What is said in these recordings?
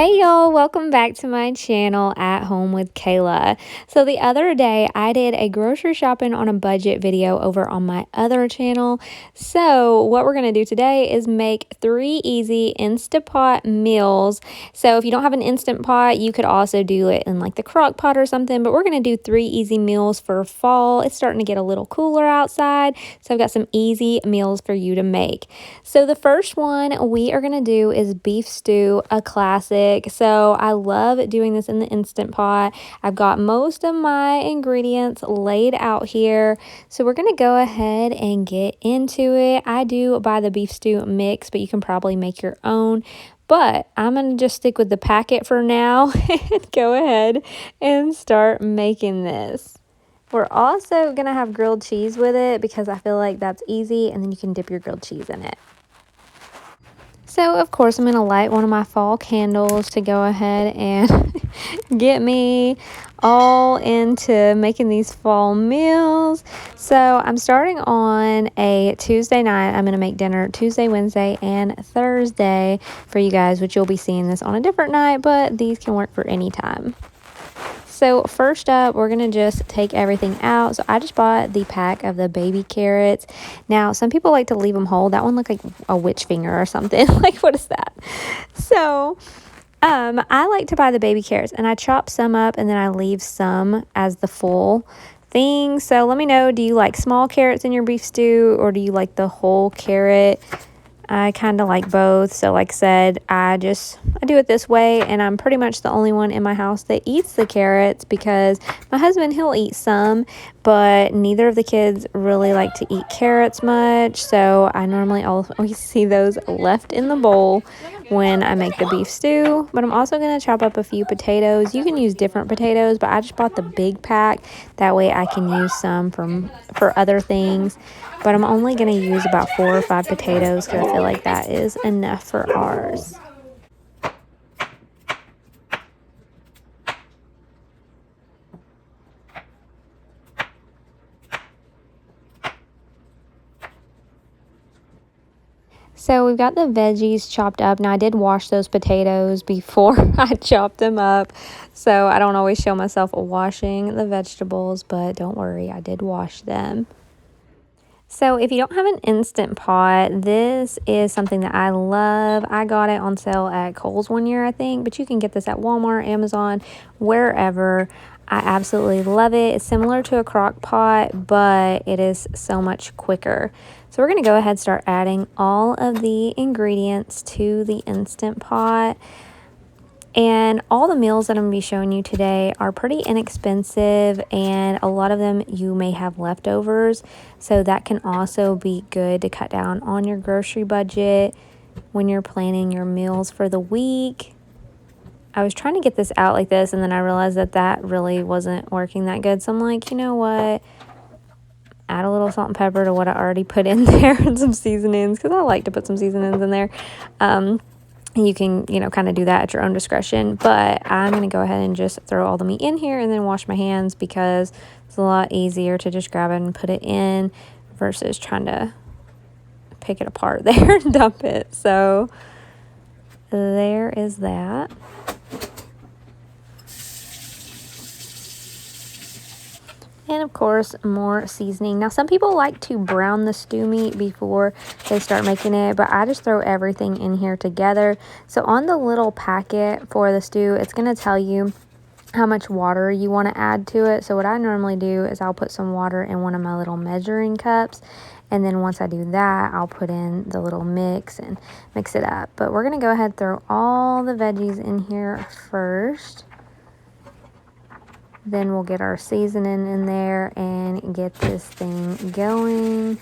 Hey y'all, welcome back to my channel At Home with Kayla. So the other day I did a grocery shopping on a budget video over on my other channel. So what we're going to do today is make 3 easy Instapot meals. So if you don't have an Instant Pot, you could also do it in like the crock pot or something, but we're going to do 3 easy meals for fall. It's starting to get a little cooler outside, so I've got some easy meals for you to make. So the first one we are going to do is beef stew, a classic. So I love doing this in the Instant Pot. I've got most of my ingredients laid out here. So we're going to go ahead and get into it. I do buy the beef stew mix, but you can probably make your own. But I'm going to just stick with the packet for now and go ahead and start making this. We're also going to have grilled cheese with it because I feel like that's easy, and then you can dip your grilled cheese in it. So, of course, I'm going to light one of my fall candles to go ahead and get me all into making these fall meals. So, I'm starting on a Tuesday night. I'm going to make dinner Tuesday, Wednesday, and Thursday for you guys, which you'll be seeing this on a different night, but these can work for any time. So first up, we're going to just take everything out. So I just bought the pack of the baby carrots. Now, some people like to leave them whole. That one looked like a witch finger or something. Like, what is that? So I like to buy the baby carrots, and I chop some up and then I leave some as the full thing. So let me know, do you like small carrots in your beef stew, or do you like the whole carrot? I kind of like both. So like I said, I do it this way, and I'm pretty much the only one in my house that eats the carrots because my husband, he'll eat some, but neither of the kids really like to eat carrots much. So I normally always see those left in the bowl when I make the beef stew. But I'm also going to chop up a few potatoes. You can use different potatoes, but I just bought the big pack. That way I can use some for other things. But I'm only going to use about 4 or 5 potatoes because I feel like that is enough for ours. So we've got the veggies chopped up. Now I did wash those potatoes before I chopped them up. So I don't always show myself washing the vegetables, but don't worry, I did wash them. So if you don't have an Instant Pot, this is something that I love. I got it on sale at Kohl's one year, I think, but you can get this at Walmart, Amazon, wherever. I absolutely love it. It's similar to a crock pot, but it is so much quicker. So we're going to go ahead and start adding all of the ingredients to the Instant Pot. And all the meals that I'm going to be showing you today are pretty inexpensive, and a lot of them you may have leftovers. So that can also be good to cut down on your grocery budget when you're planning your meals for the week. I was trying to get this out like this, and then I realized that really wasn't working that good. So I'm like, you know what? Add a little salt and pepper to what I already put in there and some seasonings, because I like to put some seasonings in there. You can, kind of do that at your own discretion, but I'm going to go ahead and just throw all the meat in here and then wash my hands because it's a lot easier to just grab it and put it in versus trying to pick it apart there and dump it. So there is that. And of course, more seasoning. Now, some people like to brown the stew meat before they start making it, but I just throw everything in here together. So on the little packet for the stew, it's going to tell you how much water you want to add to it. So what I normally do is I'll put some water in one of my little measuring cups. And then once I do that, I'll put in the little mix and mix it up. But we're going to go ahead and throw all the veggies in here first. Then we'll get our seasoning in there and get this thing going.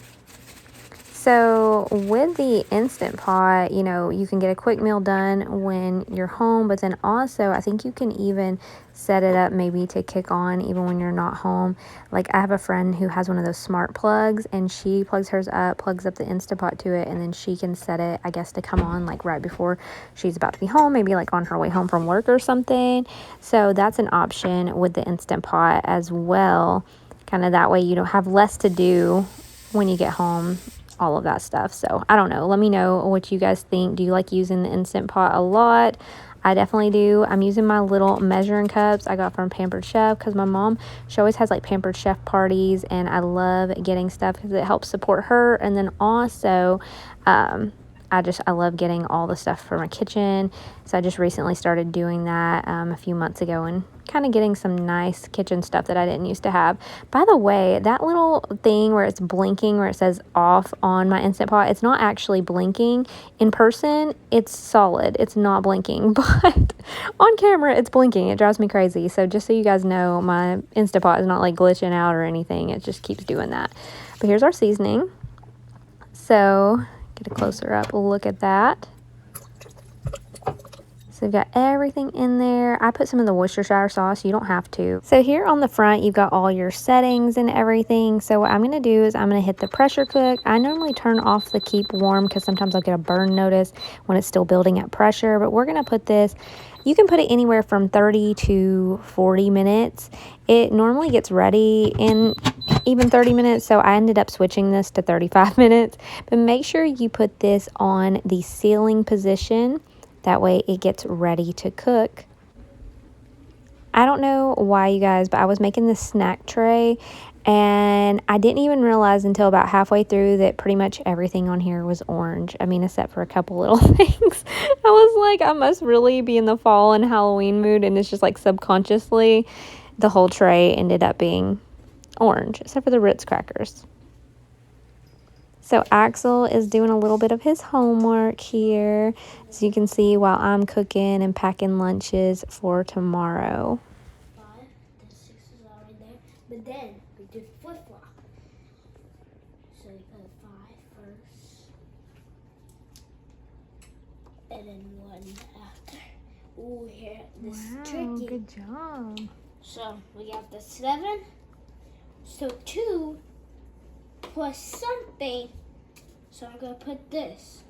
So with the Instant Pot, you can get a quick meal done when you're home, but then also I think you can even set it up maybe to kick on even when you're not home. Like, I have a friend who has one of those smart plugs, and she plugs hers up, plugs up the Instant Pot to it, and then she can set it, I guess, to come on like right before she's about to be home, maybe like on her way home from work or something. So that's an option with the Instant Pot as well. Kind of that way you don't have less to do when you get home all of that stuff. So I don't know. Let me know what you guys think. Do you like using the Instant Pot a lot? I definitely do. I'm using my little measuring cups I got from Pampered Chef because my mom, she always has like Pampered Chef parties, and I love getting stuff because it helps support her. And then also, I love getting all the stuff for my kitchen. So I just recently started doing that a few months ago and kind of getting some nice kitchen stuff that I didn't used to have. By the way, that little thing where it's blinking, where it says off on my Instant Pot, it's not actually blinking. In person, it's solid. It's not blinking, but on camera, it's blinking. It drives me crazy. So just so you guys know, my Instant Pot is not like glitching out or anything. It just keeps doing that. But here's our seasoning. So get a closer up look at that. So we've got everything in there. I put some of the Worcestershire sauce. You don't have to. So here on the front, you've got all your settings and everything. So what I'm going to do is I'm going to hit the pressure cook. I normally turn off the keep warm because sometimes I'll get a burn notice when it's still building at pressure. But we're going to put this, you can put it anywhere from 30 to 40 minutes. It normally gets ready in even 30 minutes. So I ended up switching this to 35 minutes. But make sure you put this on the sealing position. That way it gets ready to cook. I don't know why, you guys, but I was making this snack tray and I didn't even realize until about halfway through that pretty much everything on here was orange. I mean, except for a couple little things. I was like, I must really be in the fall and Halloween mood, and it's just like subconsciously the whole tray ended up being orange, except for the Ritz crackers. So Axel is doing a little bit of his homework here, as you can see, while I'm cooking and packing lunches for tomorrow. 5, the 6 is already there, but then we do flip-flop. So you put 5 first, and then 1 after. Ooh, here, this is tricky. Good job. So we got the 7, so 2 plus something. So I'm gonna put this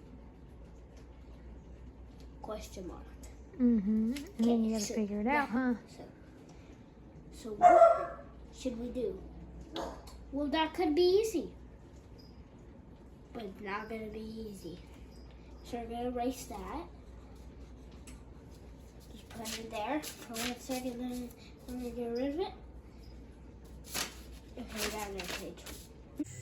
question mark. And then you gotta figure it out, huh? So what should we do? Well, that could be easy, but it's not gonna be easy. So we're gonna erase that. Just put it there for 1 second, then we're gonna get rid of it. Okay, that next page.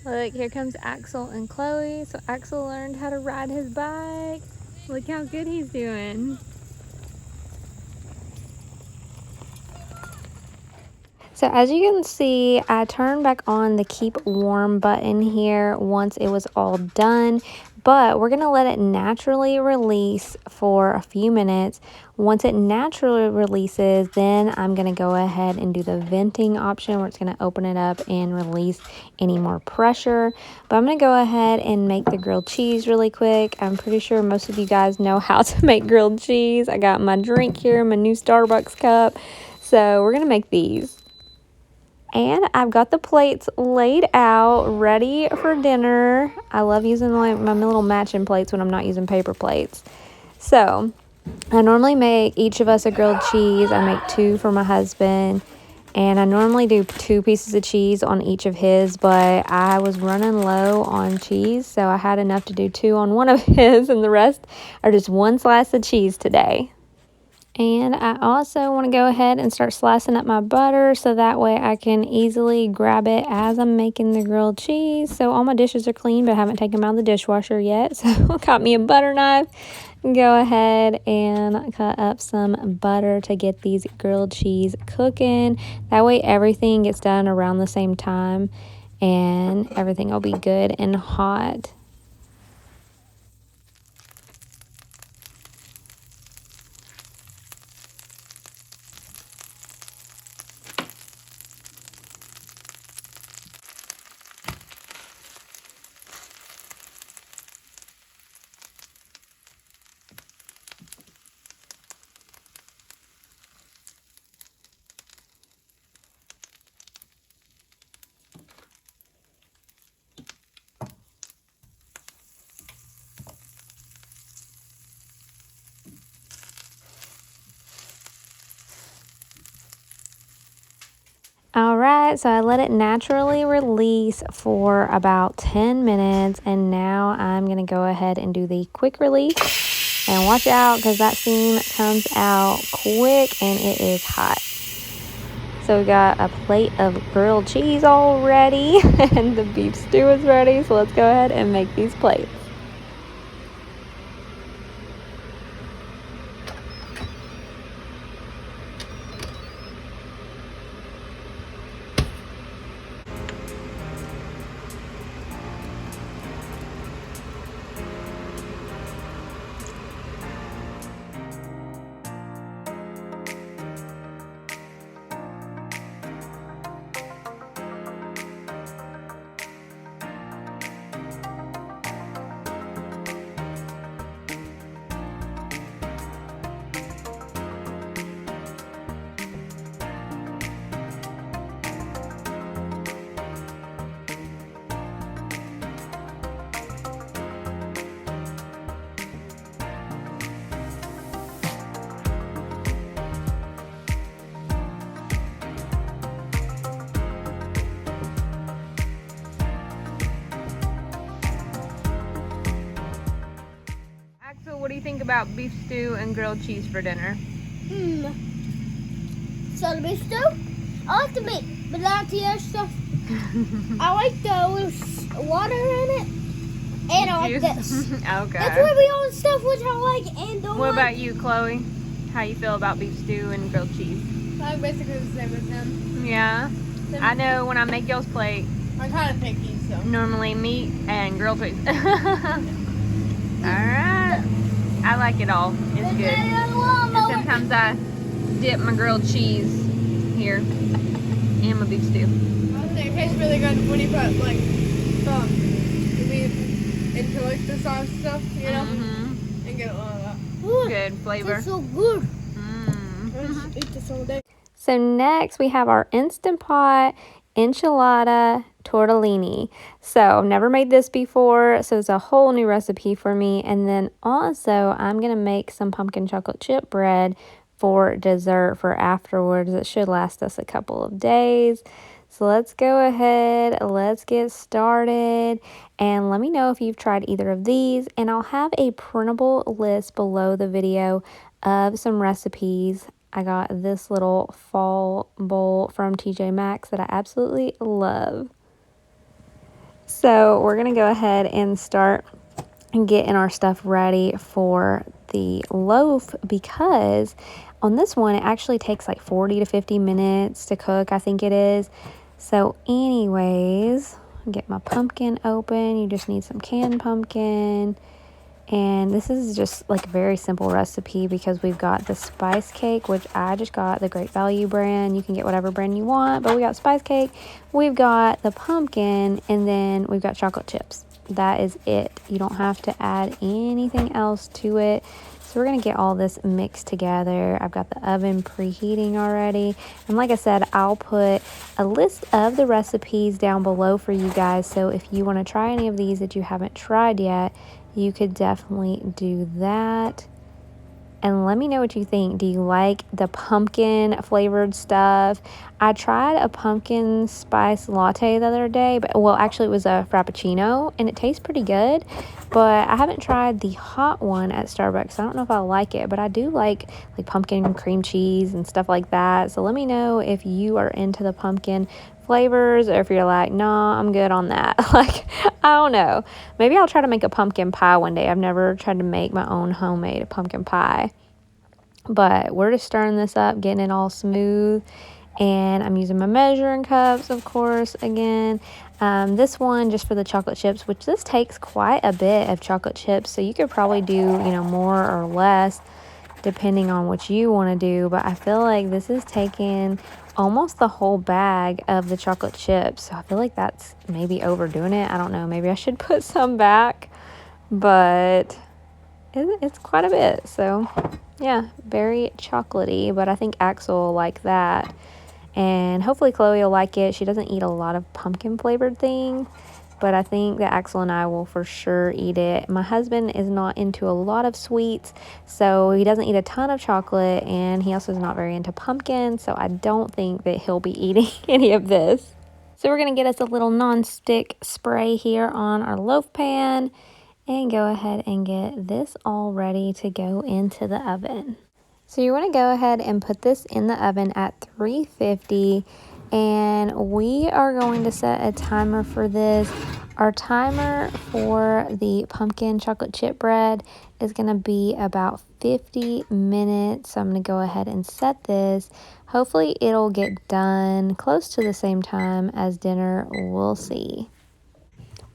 Look, here comes Axel and Chloe. So Axel learned how to ride his bike. Look how good he's doing. So as you can see, I turned back on the keep warm button here once it was all done, but we're gonna let it naturally release for a few minutes. Once it naturally releases, then I'm gonna go ahead and do the venting option where it's gonna open it up and release any more pressure. But I'm gonna go ahead and make the grilled cheese really quick. I'm pretty sure most of you guys know how to make grilled cheese. I got my drink here, my new Starbucks cup. So we're gonna make these. And I've got the plates laid out, ready for dinner. I love using my little matching plates when I'm not using paper plates. So I normally make each of us a grilled cheese. I make 2 for my husband. And I normally do 2 pieces of cheese on each of his, but I was running low on cheese, so I had enough to do 2 on one of his, and the rest are just 1 slice of cheese today. And I also want to go ahead and start slicing up my butter so that way I can easily grab it as I'm making the grilled cheese. So all my dishes are clean, but I haven't taken them out of the dishwasher yet. So I got me a butter knife. Go ahead and cut up some butter to get these grilled cheese cooking. That way everything gets done around the same time and everything will be good and hot. hot, so I let it naturally release for about 10 minutes, and now I'm going to go ahead and do the quick release. And watch out because that steam comes out quick and it is hot. So we got a plate of grilled cheese all ready and the beef stew is ready, so let's go ahead and make these plates. Axel, what do you think about beef stew and grilled cheese for dinner? So the beef stew, I like the meat, but not the other stuff. I like the water in it, and I like this. Okay. That's really all the stuff which I like and don't What like. about you, Chloe? How you feel about beef stew and grilled cheese? I'm basically the same as him. Yeah. I know when I make y'all's plate, I'm kind of picky, so. normally meat and grilled cheese. Alright. I like it all. It's good. And sometimes I dip my grilled cheese here and my beef stew. It tastes really good when you put like the meat into like the sauce stuff, you know, and get a lot of that. Good flavor. It's so good. Just eat this all day. So next we have our Instant Pot enchilada tortellini. So I've never made this before, so it's a whole new recipe for me. And then also I'm gonna make some pumpkin chocolate chip bread for dessert for afterwards. It should last us a couple of days. So let's go ahead, let's get started, and let me know if you've tried either of these, and I'll have a printable list below the video of some recipes. I got this little fall bowl from TJ Maxx that I absolutely love. So we're going to go ahead and start getting our stuff ready for the loaf, because on this one it actually takes like 40 to 50 minutes to cook, I think it is. So anyways, get my pumpkin open. You just need some canned pumpkin. And this is just like a very simple recipe because we've got the spice cake, which I just got the Great Value brand. You can get whatever brand you want, but we got spice cake, we've got the pumpkin, and then we've got chocolate chips. That is it. You don't have to add anything else to it. So we're going to get all this mixed together. I've got the oven preheating already. And like I said, I'll put a list of the recipes down below for you guys. So if you want to try any of these that you haven't tried yet, you could definitely do that. And let me know what you think. Do you like the pumpkin flavored stuff? I tried a pumpkin spice latte the other day, but well, actually it was a frappuccino and it tastes pretty good, but I haven't tried the hot one at Starbucks. I don't know if I like it, but I do like pumpkin cream cheese and stuff like that. So let me know if you are into the pumpkin flavors, or if you're like, nah, I'm good on that. Like, I don't know. Maybe I'll try to make a pumpkin pie one day. I've never tried to make my own homemade pumpkin pie. But we're just stirring this up, getting it all smooth. And I'm using my measuring cups, of course, again. This one just for the chocolate chips, which this takes quite a bit of chocolate chips. So you could probably do, more or less depending on what you want to do. But I feel like this is taking almost the whole bag of the chocolate chips. So I feel like that's maybe overdoing it. I don't know. Maybe I should put some back. But it's quite a bit. So yeah, very chocolatey. But I think Axel will like that. And hopefully Chloe will like it. She doesn't eat a lot of pumpkin flavored things. but I think that Axel and I will for sure eat it. My husband is not into a lot of sweets, so he doesn't eat a ton of chocolate, and he also is not very into pumpkin, so I don't think that he'll be eating any of this. So we're going to get us a little non-stick spray here on our loaf pan and go ahead and get this all ready to go into the oven. So you want to go ahead and put this in the oven at 350, and we are going to set a timer for this. Our timer for the pumpkin chocolate chip bread is going to be about 50 minutes. So I'm going to go ahead and set this. Hopefully it'll get done close to the same time as dinner. We'll see.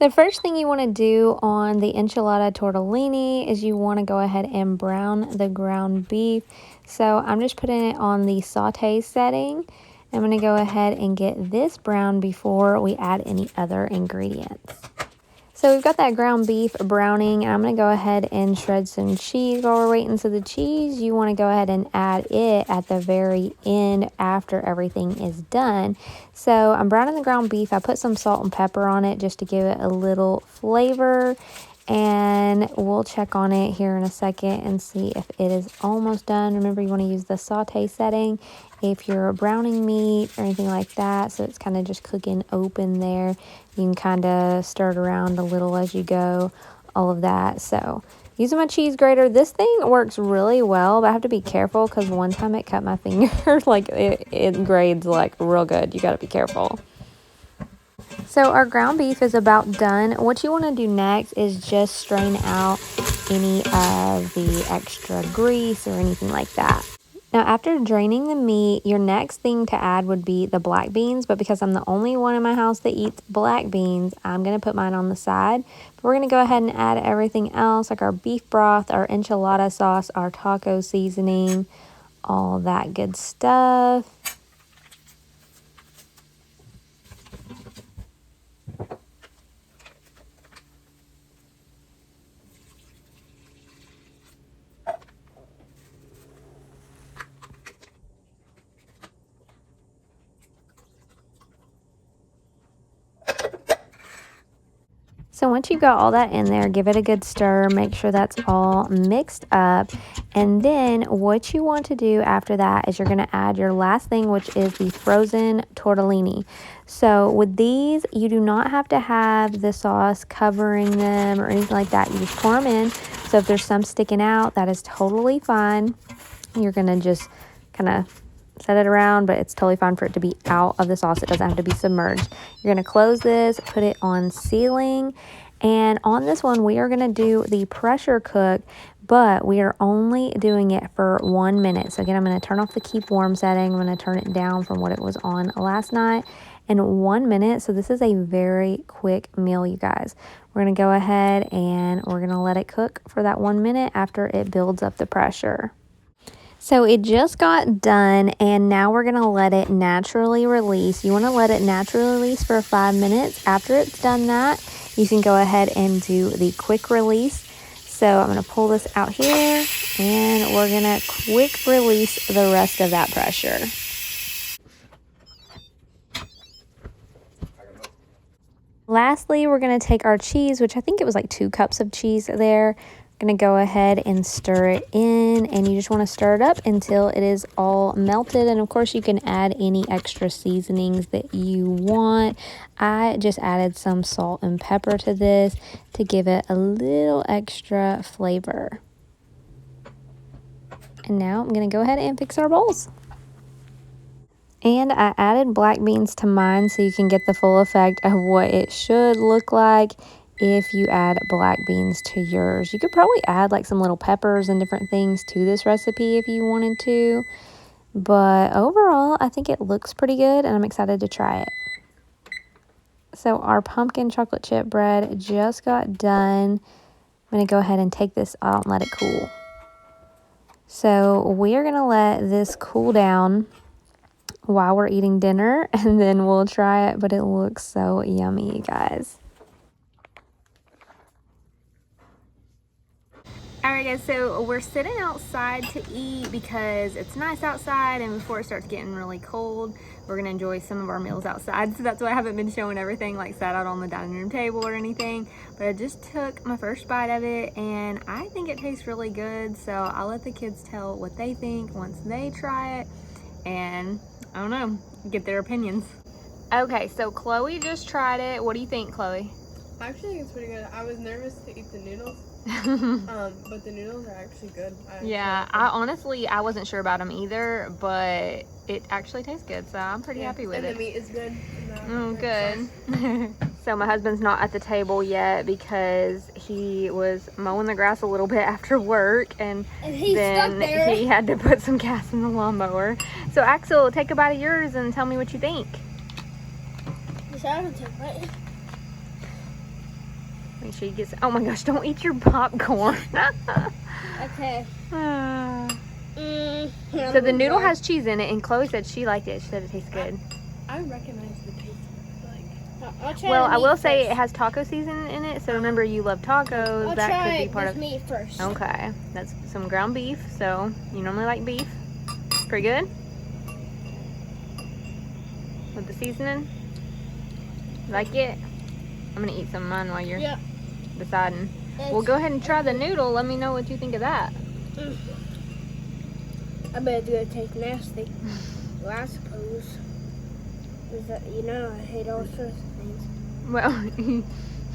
The first thing you want to do on the enchilada tortellini is you want to go ahead and brown the ground beef. So I'm just putting it on the saute setting. I'm going to go ahead and get this brown before we add any other ingredients. So we've got that ground beef browning. I'm going to go ahead and shred some cheese while we're waiting. So the cheese, you want to go ahead and add it at the very end after everything is done. So I'm browning the ground beef. I put some salt and pepper on it just to give it a little flavor. And we'll check on it here in a second and see if it is almost done. Remember, you want to use the saute setting if you're browning meat or anything like that, so it's kind of just cooking open there. You can kind of stir it around a little as you go, all of that. So using my cheese grater, this thing works really well, but I have to be careful because one time it cut my finger. Like it grades like real good. You got to be careful. So our ground beef is about done. What you want to do next is just strain out any of the extra grease or anything like that. Now, after draining the meat, your next thing to add would be the black beans. But because I'm the only one in my house that eats black beans, I'm going to put mine on the side. But we're going to go ahead and add everything else, like our beef broth, our enchilada sauce, our taco seasoning, all that good stuff. So once you've got all that in there, give it a good stir, make sure that's all mixed up. And then what you want to do after that is you're going to add your last thing, which is the frozen tortellini. So with these, you do not have to have the sauce covering them or anything like that. You just pour them in. So if there's some sticking out, that is totally fine. You're going to just kind of set it around, but it's totally fine for it to be out of the sauce. It doesn't have to be submerged. You're going to close this, put it on sealing, and on this one we are going to do the pressure cook, but we are only doing it for 1 minute. So again, I'm going to turn off the keep warm setting. I'm going to turn it down from what it was on last night in 1 minute. So this is a very quick meal, you guys. We're going to go ahead and we're going to let it cook for that 1 minute after it builds up the pressure. So it just got done, and now we're going to let it naturally release. You want to let it naturally release for 5 minutes. After it's done that, you can go ahead and do the quick release. So I'm going to pull this out here, and we're going to quick release the rest of that pressure. Lastly, we're going to take our cheese, which I think it was like 2 cups of cheese there. Going to go ahead and stir it in, and you just want to stir it up until it is all melted. And of course you can add any extra seasonings that you want. I just added some salt and pepper to this to give it a little extra flavor. And now I'm going to go ahead and fix our bowls. And I added black beans to mine so you can get the full effect of what it should look like if you add black beans to yours. You could probably add like some little peppers and different things to this recipe if you wanted to. But overall, I think it looks pretty good, and I'm excited to try it. So our pumpkin chocolate chip bread just got done. I'm going to go ahead and take this out and let it cool. So we are going to let this cool down while we're eating dinner, and then we'll try it. But it looks so yummy, you guys. Alright guys, so we're sitting outside to eat because it's nice outside, and before it starts getting really cold, we're gonna enjoy some of our meals outside. So that's why I haven't been showing everything like sat out on the dining room table or anything. But I just took my first bite of it and I think it tastes really good. So I'll let the kids tell what they think once they try it, and I don't know, get their opinions. Okay, so Chloe just tried it. What do you think, Chloe? I actually think it's pretty good. I was nervous to eat the noodles, but the noodles are actually good. Yeah, I wasn't sure about them either, but it actually tastes good, so I'm pretty happy with it. And the meat is good. Good. So my husband's not at the table yet because he was mowing the grass a little bit after work, and he's then stuck there. he had to put some gas in the lawnmower. So Axel, take a bite of yours and tell me what you think. Right? Make sure you get some. Oh my gosh, don't eat your popcorn. Okay. So the noodle has cheese in it, and Chloe said she liked it. She said it tastes good. I recognize the taste. I'll try Well, the I will meat say first. it has taco seasoning in it, so remember you love tacos. I'll That try could be part this of. meat first. Okay, that's some ground beef. So you normally like beef. Pretty good. With the seasoning. Like it? I'm gonna eat some of mine while you're deciding. Well, go ahead and try the noodle. Let me know what you think of that. I bet it's gonna taste nasty. Well, I suppose. Is that, I hate all sorts of things. Well,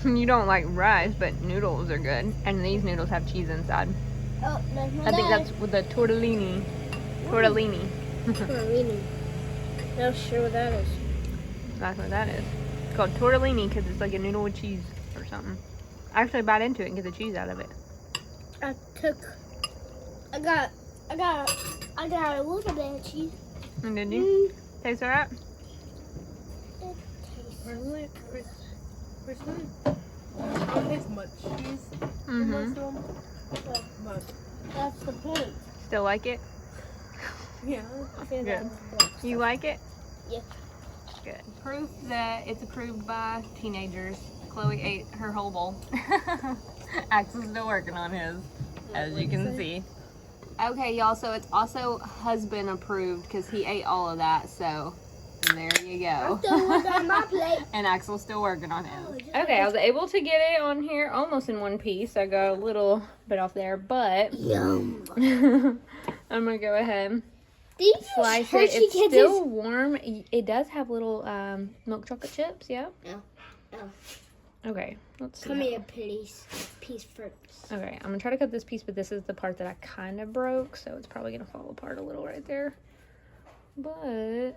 you don't like rice, but noodles are good. And these noodles have cheese inside. Oh, that's my I think dad. that's with the tortellini. Tortellini. Tortellini. Not sure what that is. That's what that is. It's called tortellini because it's like a noodle with cheese or something. I actually bite into it and get the cheese out of it. I got a little bit of cheese. And did you? Tastes alright? It tastes Personally, I don't taste much cheese in most of them, but That's the point. Still like it? yeah. Good. You like it? Yeah. Good. Proof that it's approved by teenagers. Chloe ate her whole bowl. Axel's still working on his, as you can see. Okay, y'all, so it's also husband approved because he ate all of that, so there you go. Still was on my plate. And Axel's still working on his. Okay, I was able to get it on here almost in one piece. I got a little bit off there, but Yum. I'm gonna go ahead. These Slice it. Hershey It's Kisses. still warm. It does have little milk chocolate chips, yeah? Oh. Okay, let's see. Come here, please. Piece first. Okay, I'm gonna try to cut this piece, but this is the part that I kind of broke, so it's probably gonna fall apart a little right there. But,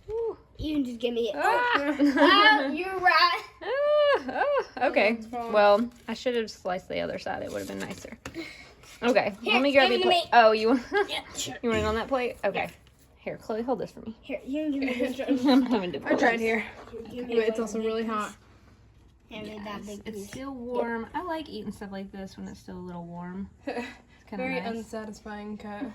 whew. You can just give me it. Ah. You're right. Okay. Well, I should have sliced the other side. It would have been nicer. Okay, let me grab give you. me the Oh, you Yeah, sure. you want it on that plate? Okay. Here, Chloe, hold this for me. Here, you can give me this. I'm having I difficulties. tried here, Give but me it's one also big really piece. hot. Hand me that big It's piece. still warm. I like eating stuff like this when it's still a little warm. It's kind of Very nice. unsatisfying cut.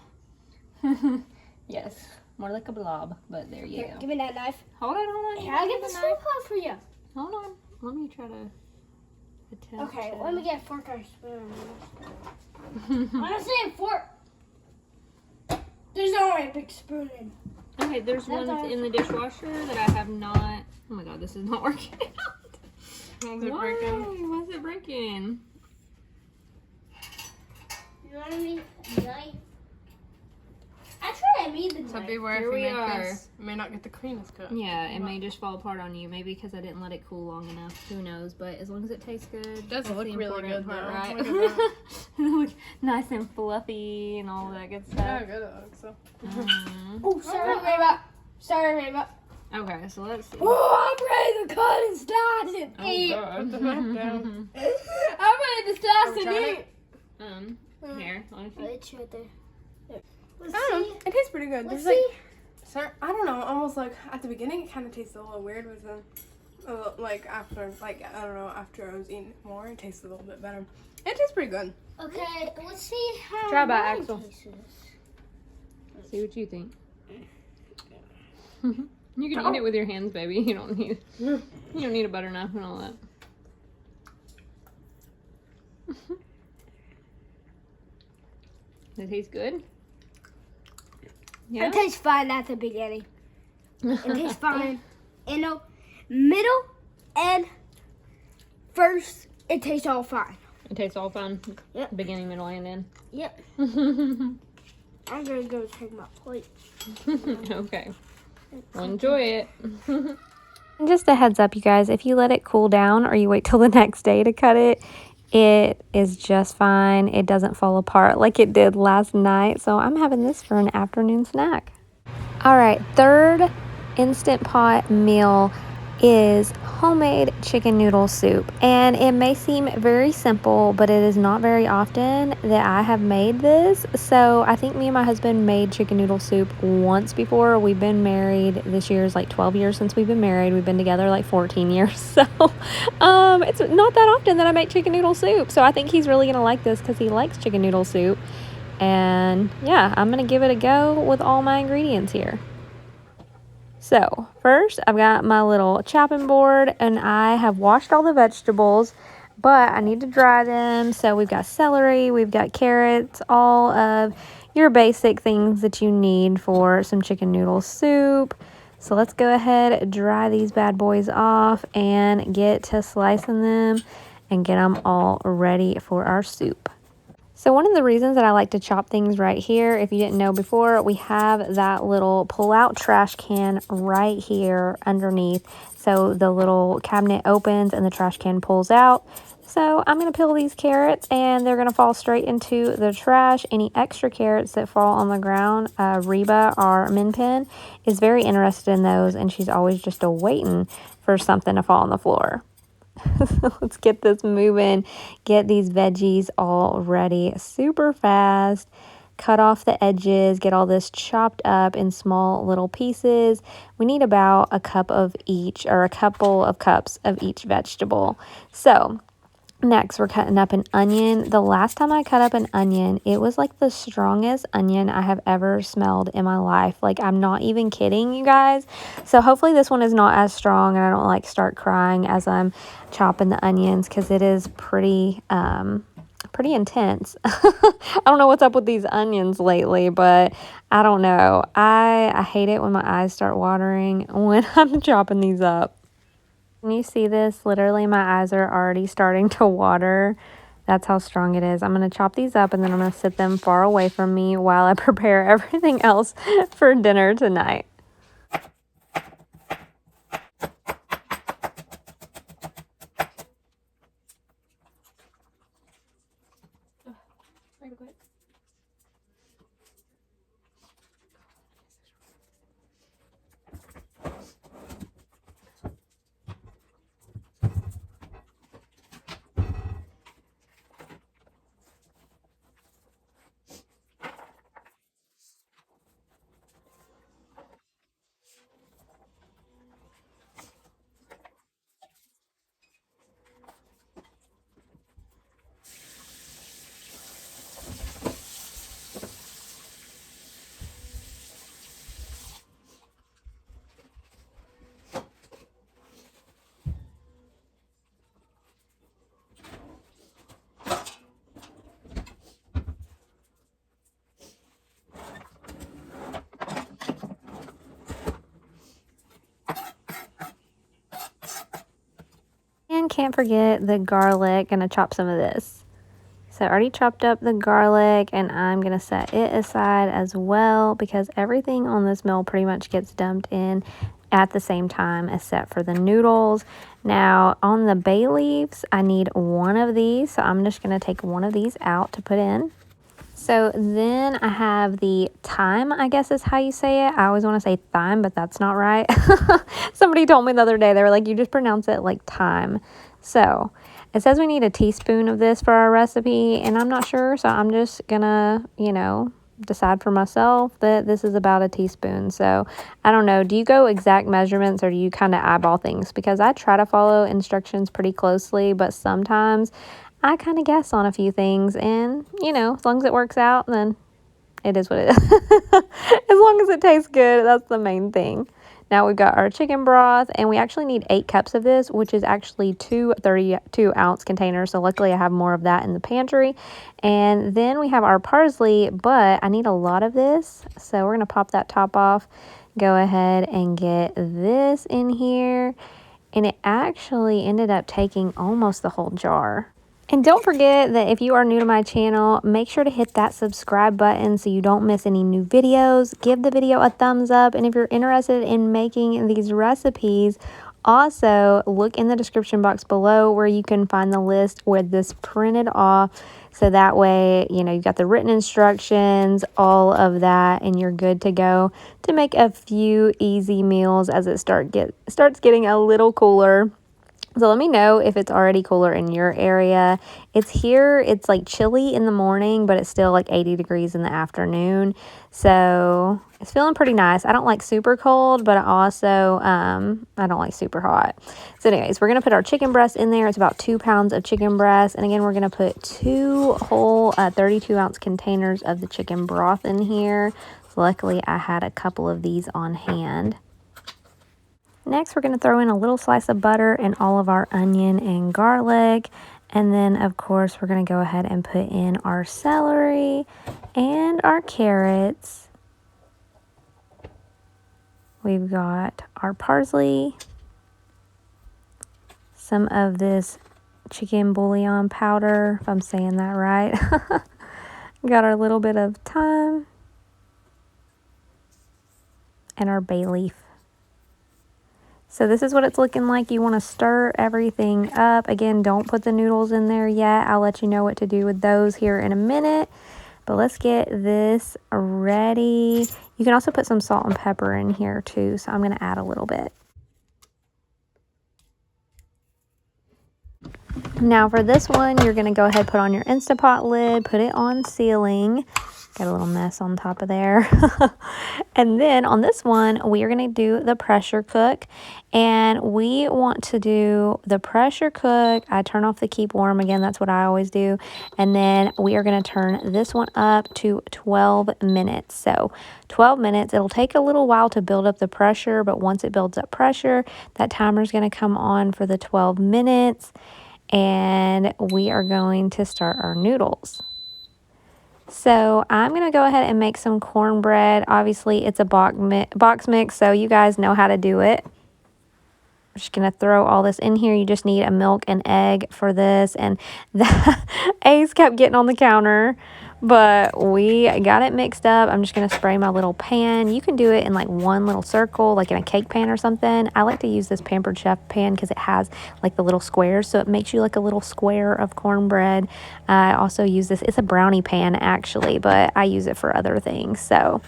Yes, more like a blob, but there you Here, go. give me that knife. Hold on. Here, I'll get the spoon pot for you. Hold on. Let me try to attempt. Okay, to- let me get a fork or a spoon. I want to say a fork. There's already a big spoon in. Okay, there's That's one all. in the dishwasher that I have not. Oh my god, this is not working out. Was it breaking? Why is it breaking? You know what I mean? Knife. Actually, I made the So knife. beware Here if we you make are. this, you may not get the cleanest cut. Yeah, it may just fall apart on you. Maybe because I didn't let it cool long enough. Who knows? But as long as it tastes good. It does that's look the really important good, part, though. right? Look at that. It looks nice and fluffy and all that good Yeah, stuff. good it looks so. Mhm. Oh, sorry, Reba. Sorry, Reba. Okay, so let's see. Oh, I'm ready to cut and slice and eat. Put the knife down. I'm ready to slice and trying eat. Here, let me see. It's right there. Let's I don't see. know. It tastes pretty good. Let's There's see. like, I don't know, almost like at the beginning it kind of tasted a little weird with the, like after, like I don't know, after I was eating more, it tasted a little bit better. It tastes pretty good. Okay, let's see how Try by mine Axel. tastes. See what you think. You can eat it with your hands, baby. You don't need a butter knife and all that. It tastes good? It tastes fine at the beginning. It tastes fine in the middle and first. It tastes all fine. It tastes all fine? Yep. Beginning, middle, and end? Yep. I'm gonna go take my plate. Okay. Well, enjoy it. And just a heads up, you guys, if you let it cool down or you wait till the next day to cut it, it is just fine. It doesn't fall apart like it did last night. So I'm having this for an afternoon snack. All right, third Instant Pot meal is homemade chicken noodle soup. And it may seem very simple, but it is not very often that I have made this. So I think me and my husband made chicken noodle soup once before. We've been married. This year is like 12 years since we've been married. We've been together like 14 years. So it's not that often that I make chicken noodle soup. So I think he's really gonna like this because he likes chicken noodle soup. And yeah, I'm gonna give it a go with all my ingredients here. So first I've got my little chopping board and I have washed all the vegetables, but I need to dry them. So we've got celery, we've got carrots, all of your basic things that you need for some chicken noodle soup. So let's go ahead, dry these bad boys off and get to slicing them and get them all ready for our soup. So one of the reasons that I like to chop things right here, if you didn't know before, we have that little pull-out trash can right here underneath. So the little cabinet opens and the trash can pulls out. So I'm going to peel these carrots and they're going to fall straight into the trash. Any extra carrots that fall on the ground, Reba, our min pin, is very interested in those and she's always just waiting for something to fall on the floor. Let's get this moving, get these veggies all ready super fast, cut off the edges, get all this chopped up in small little pieces. We need about a cup of each, or a couple of cups of each vegetable. So next, we're cutting up an onion. The last time I cut up an onion, it was like the strongest onion I have ever smelled in my life. Like, I'm not even kidding, you guys. So hopefully this one is not as strong and I don't like start crying as I'm chopping the onions because it is pretty intense. I don't know what's up with these onions lately, but I don't know. I hate it when my eyes start watering when I'm chopping these up. Can you see this? Literally, my eyes are already starting to water. That's how strong it is. I'm going to chop these up and then I'm going to sit them far away from me while I prepare everything else for dinner tonight. And can't forget the garlic. Gonna chop some of this. So I already chopped up the garlic and I'm gonna set it aside as well because everything on this meal pretty much gets dumped in at the same time except for the noodles. Now on the bay leaves, I need one of these. So I'm just gonna take one of these out to put in. So then I have the thyme, I guess is how you say it. I always want to say thyme, but that's not right. Somebody told me the other day, they were like, you just pronounce it like thyme. So it says we need a teaspoon of this for our recipe, and I'm not sure. So I'm just gonna, decide for myself that this is about a teaspoon. So I don't know. Do you go exact measurements or do you kind of eyeball things? Because I try to follow instructions pretty closely, but sometimes I kind of guess on a few things, and, as long as it works out, then it is what it is. As long as it tastes good, that's the main thing. Now we've got our chicken broth, and we actually need 8 cups of this, which is actually 2 32-ounce containers. So luckily I have more of that in the pantry. And then we have our parsley, but I need a lot of this. So we're going to pop that top off, go ahead and get this in here. And it actually ended up taking almost the whole jar. And don't forget that if you are new to my channel, make sure to hit that subscribe button so you don't miss any new videos. Give the video a thumbs up. And if you're interested in making these recipes, also look in the description box below where you can find the list with this printed off. So that way, you know, you've got the written instructions, all of that, and you're good to go to make a few easy meals as it starts getting a little cooler. So let me know if it's already cooler in your area. It's here, it's like chilly in the morning, but it's still like 80 degrees in the afternoon. So it's feeling pretty nice. I don't like super cold, but I don't like super hot. So anyways, we're going to put our chicken breast in there. It's about 2 pounds of chicken breast. And again, we're going to put 2 whole 32-ounce containers of the chicken broth in here. So luckily I had a couple of these on hand. Next, we're going to throw in a little slice of butter and all of our onion and garlic. And then, of course, we're going to go ahead and put in our celery and our carrots. We've got our parsley, some of this chicken bouillon powder, if I'm saying that right. Got our little bit of thyme and our bay leaf. So this is what it's looking like. You want to stir everything up. Again, don't put the noodles in there yet. I'll let you know what to do with those here in a minute. But let's get this ready. You can also put some salt and pepper in here too. So I'm going to add a little bit. Now for this one, you're going to go ahead, put on your Instant Pot lid, put it on sealing. Got a little mess on top of there. And then on this one, we are going to do the pressure cook. And we want to do the pressure cook. I turn off the keep warm again. That's what I always do. And then we are going to turn this one up to 12 minutes. So 12 minutes. It'll take a little while to build up the pressure, but once it builds up pressure, that timer is going to come on for the 12 minutes. And we are going to start our noodles. So I'm going to go ahead and make some cornbread. Obviously, it's a box mix, so you guys know how to do it. I'm just going to throw all this in here. You just need a milk and egg for this. And the Ace kept getting on the counter, but we got it mixed up. I'm just going to spray my little pan. You can do it in like one little circle, like in a cake pan or something. I like to use this Pampered Chef pan because it has like the little squares, so it makes you like a little square of cornbread. I also use this. It's a brownie pan actually, but I use it for other things. So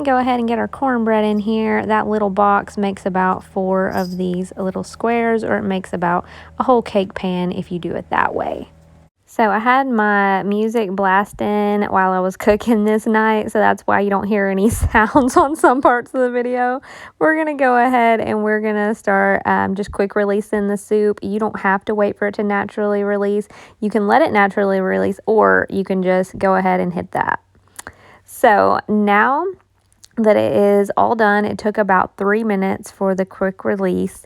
go ahead and get our cornbread in here. That little box makes about 4 of these little squares, or it makes about a whole cake pan if you do it that way. So I had my music blasting while I was cooking this night, so that's why you don't hear any sounds on some parts of the video. We're going to go ahead and we're going to start just quick releasing the soup. You don't have to wait for it to naturally release. You can let it naturally release, or you can just go ahead and hit that. So now that it is all done, it took about 3 minutes for the quick release.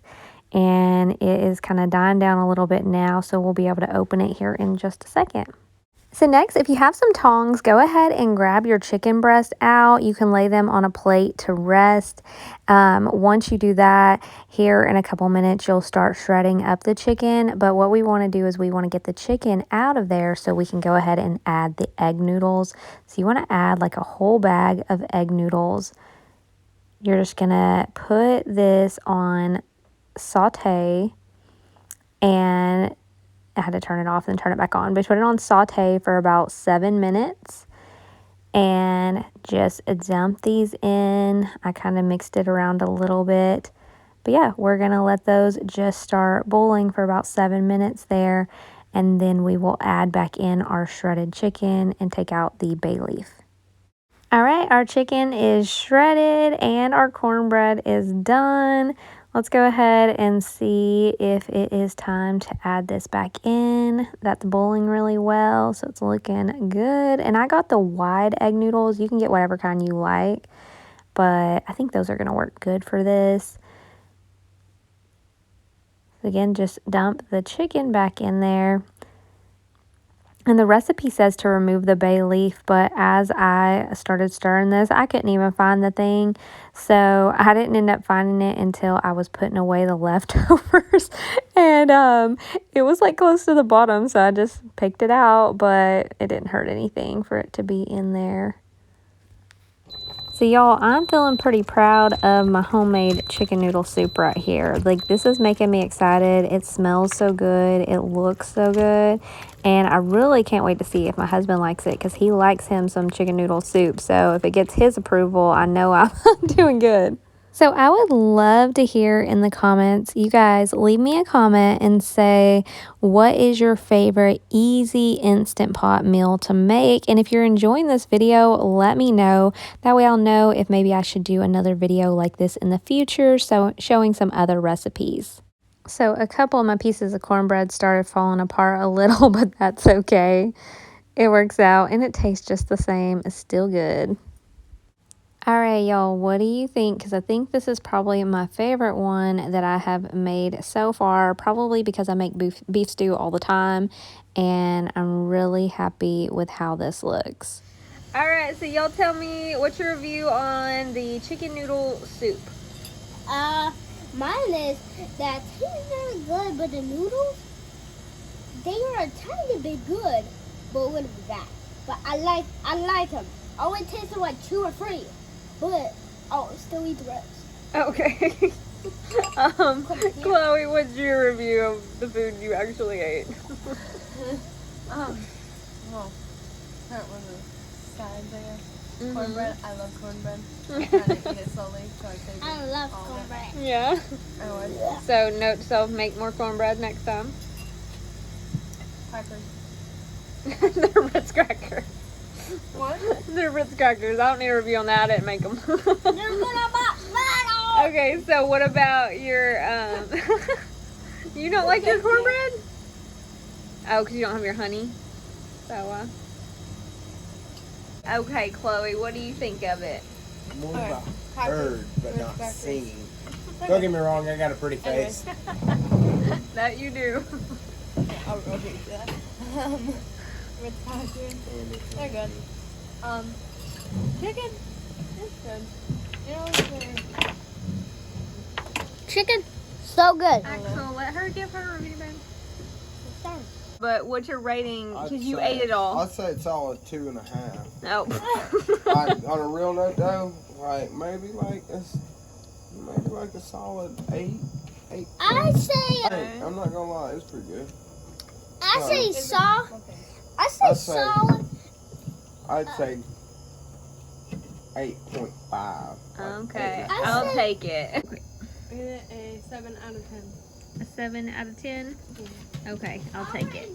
And it is kind of dying down a little bit now, so we'll be able to open it here in just a second. So next, if you have some tongs, go ahead and grab your chicken breast out. You can lay them on a plate to rest. Once you do that, here in a couple minutes, you'll start shredding up the chicken. But what we want to do is we want to get the chicken out of there so we can go ahead and add the egg noodles. So you want to add like a whole bag of egg noodles. You're just going to put this on saute, and I had to turn it off and turn it back on, but put it on saute for about 7 minutes and just dump these in. I kind of mixed it around a little bit, but yeah, we're gonna let those just start boiling for about 7 minutes there, and then we will add back in our shredded chicken and take out the bay leaf. All right, our chicken is shredded and our cornbread is done. Let's go ahead and see if it is time to add this back in. That's boiling really well, so it's looking good. And I got the wide egg noodles. You can get whatever kind you like. but I think those are going to work good for this. Again, just dump the chicken back in there. And the recipe says to remove the bay leaf, but as I started stirring this, I couldn't even find the thing. So I didn't end up finding it until I was putting away the leftovers. And it was like close to the bottom, so I just picked it out, but it didn't hurt anything for it to be in there. So y'all, I'm feeling pretty proud of my homemade chicken noodle soup right here. Like, this is making me excited. It smells so good. It looks so good. And I really can't wait to see if my husband likes it, because he likes him some chicken noodle soup. So if it gets his approval, I know I'm doing good. So I would love to hear in the comments, you guys leave me a comment and say, what is your favorite easy Instant Pot meal to make? And if you're enjoying this video, let me know. That way I'll know if maybe I should do another video like this in the future, so showing some other recipes. So a couple of my pieces of cornbread started falling apart a little, but that's okay. It works out and it tastes just the same. It's still good. All right, y'all, what do you think? Because I think this is probably my favorite one that I have made so far, probably because I make beef stew all the time, and I'm really happy with how this looks. All right, so y'all tell me, what's your review on the chicken noodle soup? Mine is that it tastes very good, but the noodles, they are a tiny bit good, but it wouldn't be bad. But I like them. I only tasted like 2 or 3. But I'll still eat the rest. Okay. Chloe, what's your review of the food you actually ate? Well, start with the sides, I guess. Cornbread. I love cornbread. I kind of eat it slowly, so I think I love cornbread. Yeah. I would. So note to self, make more cornbread next time. Crackers. They're Ritz crackers. What? They're Ritz crackers. I don't need a review on that. I didn't make them. They're good about metal. Okay, so what about your, you don't like your cornbread? Oh, because you don't have your honey? So, okay, Chloe, what do you think of it? More Okay. about Crackers. heard, but not Crackers. seen. Don't get me wrong, I got a pretty face. That you do. I'll do that. Ritz crackers. They're good. Chicken. It's good. You know, it's very... Chicken, so good. Axel, let her give her review, babe. But what's your rating? Because you ate it all. I'd say it's all a 2.5. Oh. On a real note though, maybe like a solid 8. I say, Hey, I'm not gonna lie, it's pretty good. I say I'd say- solid. I'd say 8.5. Okay, I I'll said- take it. I give it a 7 out of 10. A 7 out of 10? Okay, I'll take it.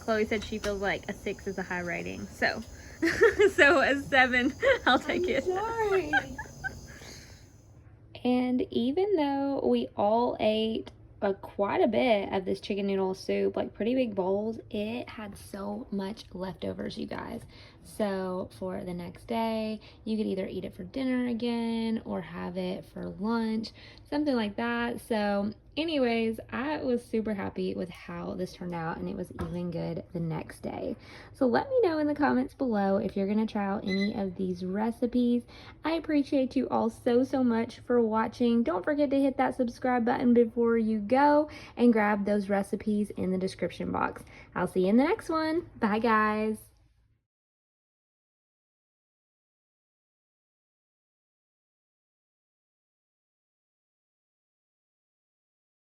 Chloe said she feels like a 6 is a high rating, so so a 7, I'll take it. Sorry. And even though we all ate quite a bit of this chicken noodle soup, like pretty big bowls, it had so much leftovers, you guys. So for the next day, you could either eat it for dinner again or have it for lunch, something like that. So anyways, I was super happy with how this turned out, and it was even good the next day. So let me know in the comments below if you're gonna try out any of these recipes. I appreciate you all so much for watching. Don't forget to hit that subscribe button before you go, and grab those recipes in the description box. I'll see you in the next one. Bye guys.